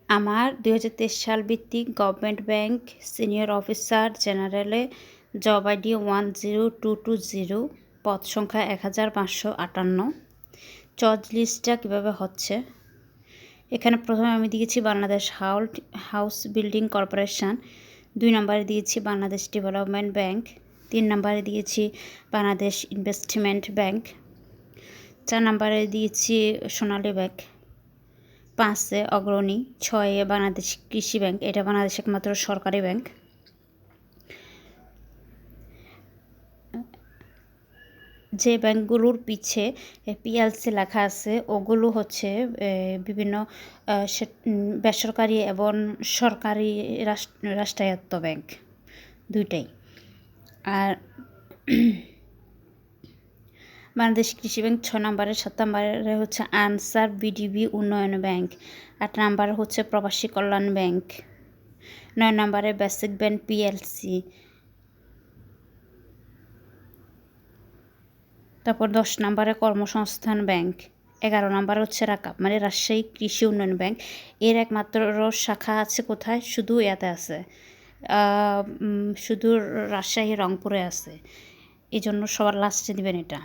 আমার ২০২৩ সাল ভিত্তিক গভর্নমেন্ট ব্যাংক সিনিয়র অফিসার জেনারেলে জব আইডি 10220, পদ সংখ্যা 1558। জজ লিস্টটা কীভাবে হচ্ছে, এখানে প্রথমে আমি দিয়েছি বাংলাদেশ হাউস বিল্ডিং কর্পোরেশন, 2 নম্বরে দিয়েছি বাংলাদেশ ডেভেলপমেন্ট ব্যাংক, 3 নম্বরে দিয়েছি বাংলাদেশ ইনভেস্টমেন্ট ব্যাংক, 4 নম্বরে দিয়েছি সোনালী ব্যাংক, 5 অগ্রণী, 6 বাংলাদেশ কৃষি ব্যাংক, এটা বাংলাদেশ একমাত্র সরকারি ব্যাংক। যে ব্যাংকগুলোর পিছে পিএলসি লেখা আছে ওগুলো হচ্ছে বিভিন্ন বেসরকারি এবং সরকারি রাষ্ট্রায়ত্ত ব্যাংক দুইটাই। আর বাংলাদেশ কৃষি ব্যাংক 6 নম্বরে, 7 নম্বরে হচ্ছে আনসার বিডিবি উন্নয়ন ব্যাংক, 8 নম্বরে হচ্ছে প্রবাসী কল্যাণ ব্যাংক, 9 নম্বরে বেসিক ব্যাংক পিএলসি, তারপর 10 নম্বরে কর্মসংস্থান ব্যাংক, 11 নম্বরে হচ্ছে রাকাব মানে রাজশাহী কৃষি উন্নয়ন ব্যাংক। এর একমাত্র শাখা আছে কোথায়? শুধু ইয়াতে আছে, শুধু রাজশাহী রংপুরে আছে, এই জন্য সবার লাস্টে দিবেন এটা।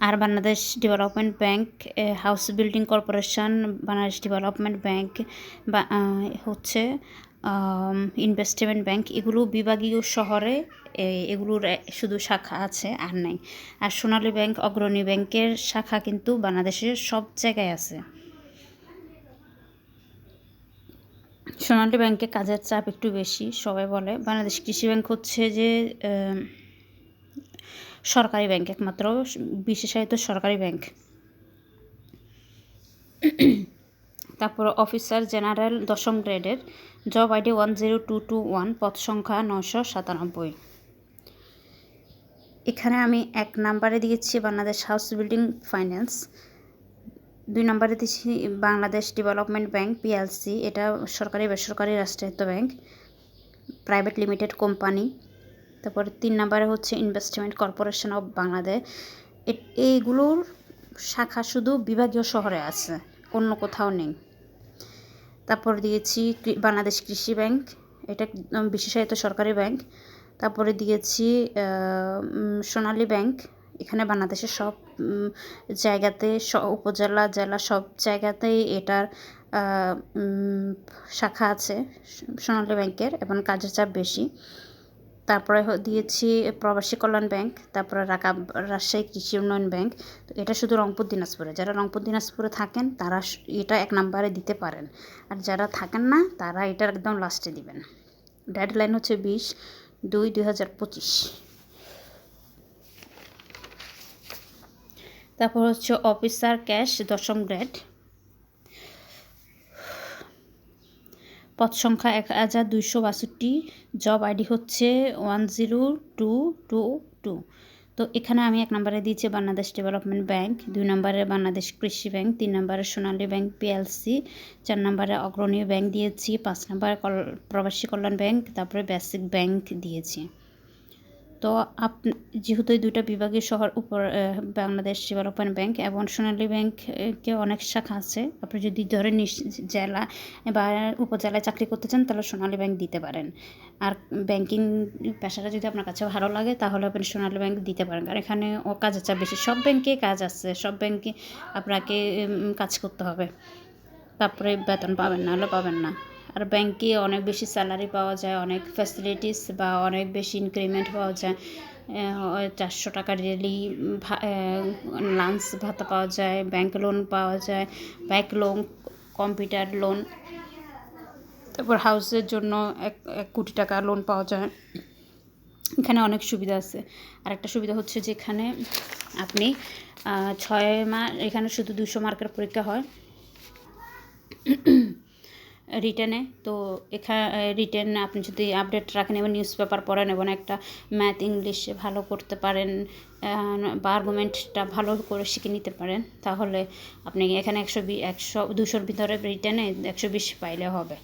আর Bangladesh development bank, house building corporation, Bangladesh development bank বা হচ্ছে ইনভেস্টমেন্ট ব্যাংক, এগুলো বিভাগীয় শহরে এগুলোর শুধু শাখা আছে আর নাই। আর সোনালী ব্যাংক, অগ্রণী ব্যাংকের শাখা কিন্তু বাংলাদেশের সব জায়গায় আছে। সোনালী ব্যাংকে কাজের চাপ একটু বেশি সবাই বলে। বাংলাদেশ কৃষি ব্যাংক হচ্ছে যে সরকারি ব্যাংক, একমাত্র বিশেষায়িত সরকারি ব্যাংক। তারপর অফিসার জেনারেল 10ম গ্রেডের, জব আইডি 10221, পদ সংখ্যা 997। এখানে আমি 1 নম্বরে দিয়েছি বাংলাদেশ হাউস বিল্ডিং ফাইন্যান্স, 2 নম্বরে দিয়েছি বাংলাদেশ ডেভেলপমেন্ট ব্যাংক পিএলসি, এটা সরকারি বেসরকারি রাষ্ট্রায়ত্ত ব্যাংক, প্রাইভেট লিমিটেড কোম্পানি। তারপরে 3 নম্বরে হচ্ছে ইনভেস্টমেন্ট কর্পোরেশন অফ বাংলাদেশ, এইগুলোর শাখা শুধু বিভাগীয় শহরে আছে, অন্য কোথাও নেই। তারপর দিয়েছি বাংলাদেশ কৃষি ব্যাংক, এটা বিশেষায়িত সরকারি ব্যাংক। তারপরে দিয়েছি সোনালী ব্যাংক, এখানে বাংলাদেশের সব জায়গাতে উপজেলা জেলা সব জায়গাতেই এটার শাখা আছে সোনালী ব্যাংকের এবং কাজের চাপ বেশি। তারপরে দিয়েছি প্রবাসী কল্যাণ ব্যাংক, তারপরে রাজশাহী কৃষি উন্নয়ন ব্যাংক। তো এটা শুধু রংপুর দিনাজপুরে, যারা রংপুর দিনাজপুরে থাকেন তারা এটা 1 নম্বরে দিতে পারেন, আর যারা থাকেন না তারা এটা একদম লাস্টে দিবেন। ডেডলাইন হচ্ছে 20/2/2025। তারপর হচ্ছে অফিসার ক্যাশ 10ম গ্রেড, পদ সংখ্যা 1262, জব আইডি হচ্ছে 10222। তো এখানে আমি 1 নম্বরে দিয়েছি বাংলাদেশ ডেভেলপমেন্ট ব্যাংক, 2 নম্বরে বাংলাদেশ কৃষি ব্যাংক, 3 নম্বরে সোনালী ব্যাংক পিএলসি, 4 নম্বরে অগ্রণী ব্যাংক দিয়েছি, 5 নম্বরে প্রবাসী কল্যাণ ব্যাংক, তারপরে বেসিক ব্যাংক দিয়েছি। তো যেহেতু এই দুইটা বিভাগীয় শহর উপর বাংলাদেশ ডেভেলপমেন্ট ব্যাংক এবং সোনালী ব্যাংকে অনেক শাখা আছে, আপনি যদি ধরেন জেলা বা উপজেলায় চাকরি করতে চান তাহলে সোনালী ব্যাংক দিতে পারেন। আর ব্যাংকিং পেশাটা যদি আপনার কাছে ভালো লাগে তাহলে আপনি সোনালী ব্যাংক দিতে পারেন, কারণ এখানে কাজের চাপ বেশি। সব ব্যাংকে কাজ আছে, সব ব্যাংকে আপনাকে কাজ করতে হবে, তারপরে বেতন পাবেন না হলে পাবেন না। আর ব্যাংকে অনেক বেশি স্যালারি পাওয়া যায়, অনেক ফ্যাসিলিটিস বা অনেক বেশি ইনক্রিমেন্ট পাওয়া যায়, 400 টাকা ডেলি লাঞ্চ ভাতা পাওয়া যায়, ব্যাংক লোন পাওয়া যায়, বাইক লোন, কম্পিউটার লোন, তারপর হাউসের জন্য 1 কোটি টাকা লোন পাওয়া যায়। এখানে অনেক সুবিধা আছে। আর একটা সুবিধা হচ্ছে যে এখানে আপনি 6 মাস, এখানে শুধু 200 মার্কের পরীক্ষা হয় রিটেনে। তো এখানে রিটেন আপনি যদি আপডেট রাখেন এবং নিউজ পেপার পড়েন এবং একটা ম্যাথ ইংলিশ ভালো করতে পারেন বা আর্গুমেন্টটা ভালো করে শিখে নিতে পারেন, তাহলে আপনি এখানে 200-র ভিতরে রিটেনে 120 পাইলে হবে।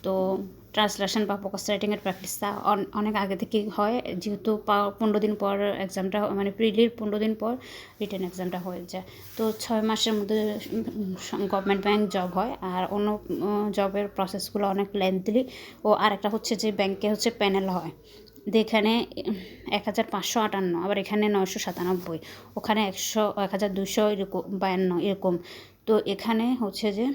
তো ট্রান্সলেশন বা ফোকাস রাইটিংয়ের প্র্যাকটিসটা অনেক আগে থেকেই হয়, যেহেতু 15 দিন পর এক্সামটা মানে প্রিলির 15 দিন পর রিটেন এক্সামটা হয়ে যায়। তো 6 মাসের মধ্যে গভর্নমেন্ট ব্যাংক জব হয়। আর অন্য জবের প্রসেসগুলো অনেক লেন্থলি। ও আরেকটা হচ্ছে যে ব্যাংকে হচ্ছে প্যানেল হয়, এখানে 1558, আবার এখানে 997, ওখানে 1200 এরকম 52 এরকম। তো এখানে হচ্ছে যে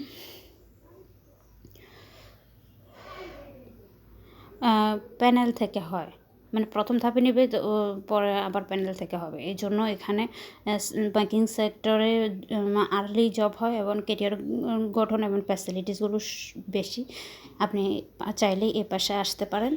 প্যানেল থেকে হয়, মানে প্রথম ধাপে নেবে তো পরে আবার প্যানেল থেকে হবে। এই জন্য এখানে ব্যাঙ্কিং সেক্টরে আর্লি জব হয় এবং কেরিয়ার গঠন এবং ফ্যাসিলিটিসগুলো বেশি। আপনি চাইলেই এ পাশে আসতে পারেন।